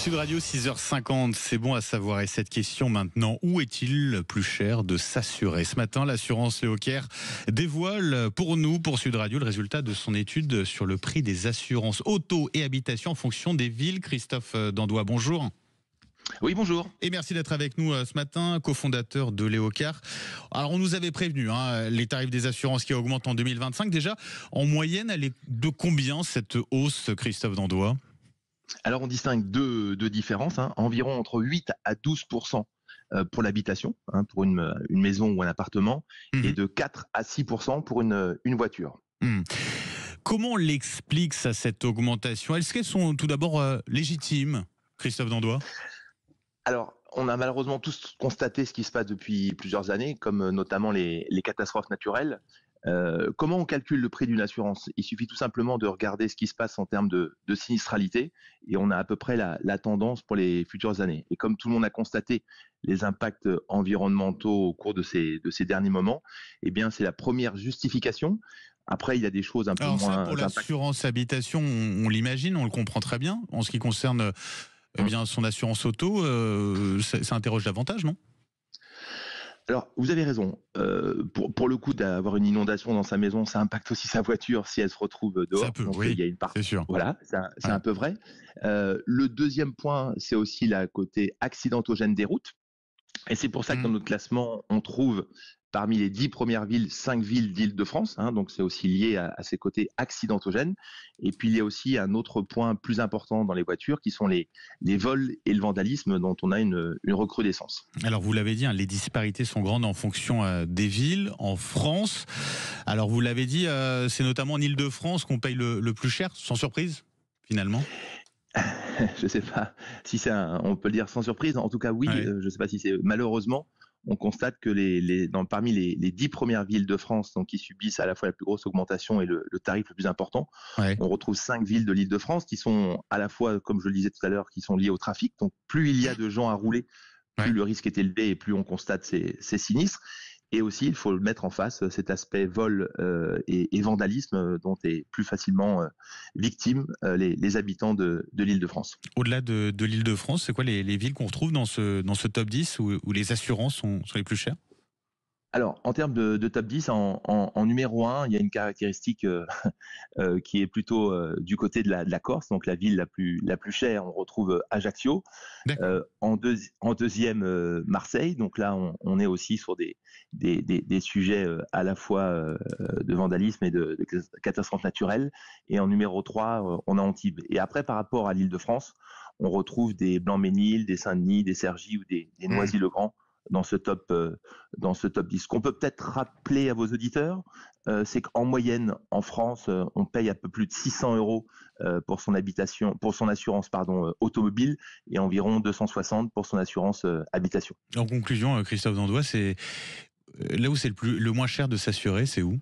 Sud Radio, 6h50, c'est bon à savoir. Et cette question maintenant, où est-il le plus cher de s'assurer? Ce matin, l'assurance Léocare dévoile pour nous, pour Sud Radio, le résultat de son étude sur le prix des assurances auto et habitation en fonction des villes. Christophe Dandois, bonjour. Oui, bonjour. Et merci d'être avec nous ce matin, cofondateur de Léocare. Alors, on nous avait prévenu, les tarifs des assurances qui augmentent en 2025. Déjà, en moyenne, elle est de combien cette hausse, Christophe Dandois? Alors, on distingue deux différences, environ entre 8 à 12% pour l'habitation, pour une maison ou un appartement, et de 4 à 6% pour une voiture. Comment on l'explique, ça, cette augmentation? Est-ce qu'elles sont tout d'abord légitimes, Christophe Dandois? Alors, on a malheureusement tous constaté ce qui se passe depuis plusieurs années, comme notamment les catastrophes naturelles. Comment on calcule le prix d'une assurance? Il suffit tout simplement de regarder ce qui se passe en termes de sinistralité et on a à peu près la tendance pour les futures années. Et comme tout le monde a constaté les impacts environnementaux au cours de ces derniers moments, eh bien c'est la première justification. Après, il y a des choses un peu moins... Alors ça, pour l'assurance habitation, on l'imagine, on le comprend très bien. En ce qui concerne bien son assurance auto, ça interroge davantage, non? Alors, vous avez raison. Pour le coup, d'avoir une inondation dans sa maison, ça impacte aussi sa voiture si elle se retrouve dehors. Ça peut, donc, oui, il y a une partie. c'est sûr. Voilà, c'est un peu vrai. Le deuxième point, c'est aussi le côté accidentogène des routes. Et c'est pour ça que dans notre classement, on trouve parmi les 10 premières villes, 5 villes d'Île-de-France. Donc c'est aussi lié à ces côtés accidentogènes. Et puis il y a aussi un autre point plus important dans les voitures qui sont les vols et le vandalisme dont on a une recrudescence. Alors vous l'avez dit, les disparités sont grandes en fonction des villes en France. Alors vous l'avez dit, c'est notamment en Île-de-France qu'on paye le plus cher, sans surprise, finalement. Je sais pas si on peut le dire sans surprise. En tout cas, oui. Ouais. Je sais pas si c'est malheureusement. On constate que parmi les 10 premières villes de France, donc qui subissent à la fois la plus grosse augmentation et le tarif le plus important, Ouais. on retrouve 5 villes de l'Île-de-France qui sont à la fois, comme je le disais tout à l'heure, qui sont liées au trafic. Donc plus il y a de gens à rouler, plus le risque est élevé et plus on constate ces sinistres. Et aussi, il faut le mettre en face, cet aspect vol et vandalisme dont est plus facilement victime les habitants de l'Île-de-France. Au-delà de l'Île-de-France, c'est quoi les villes qu'on retrouve dans ce top 10 où les assurances sont les plus chères? Alors, en termes de top 10, en numéro 1, il y a une caractéristique qui est plutôt du côté de la Corse, donc la ville la plus chère, on retrouve Ajaccio. En deuxième, Marseille, donc là, on est aussi sur des sujets à la fois de vandalisme et de catastrophes naturelles. Et en numéro 3, on a Antibes. Et après, par rapport à l'Île-de-France, on retrouve des Blanc-Ménil, des Saint-Denis, des Cergy ou des Noisy-le-Grand dans ce top 10. Ce qu'on peut peut-être rappeler à vos auditeurs, c'est qu'en moyenne, en France, on paye un peu plus de 600 € pour son assurance automobile et environ 260 pour son assurance habitation. En conclusion, Christophe Dandois, c'est là où c'est le moins cher de s'assurer, c'est où?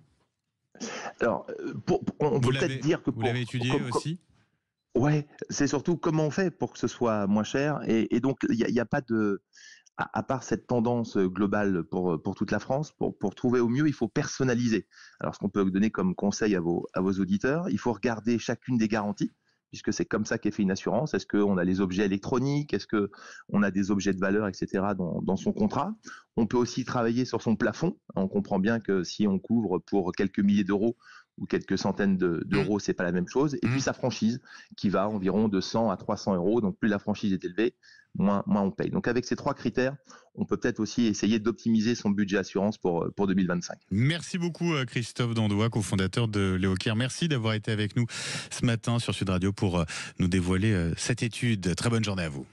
Alors, on peut peut-être dire que vous l'avez étudié aussi? Ouais, c'est surtout comment on fait pour que ce soit moins cher. Et donc, il y a pas de... À part cette tendance globale pour toute la France, pour trouver au mieux, il faut personnaliser. Alors, ce qu'on peut donner comme conseil à vos auditeurs, il faut regarder chacune des garanties, puisque c'est comme ça qu'est fait une assurance. Est-ce qu'on a les objets électroniques? Est-ce qu'on a des objets de valeur, etc. dans son contrat? On peut aussi travailler sur son plafond. On comprend bien que si on couvre pour quelques milliers d'euros ou quelques centaines d'euros, c'est pas la même chose. Et puis sa franchise, qui va environ de 100 à 300 €. Donc plus la franchise est élevée, moins on paye. Donc avec ces 3 critères, on peut peut-être aussi essayer d'optimiser son budget assurance pour 2025. Merci beaucoup Christophe Dandois, cofondateur de Léocare. Merci d'avoir été avec nous ce matin sur Sud Radio pour nous dévoiler cette étude. Très bonne journée à vous.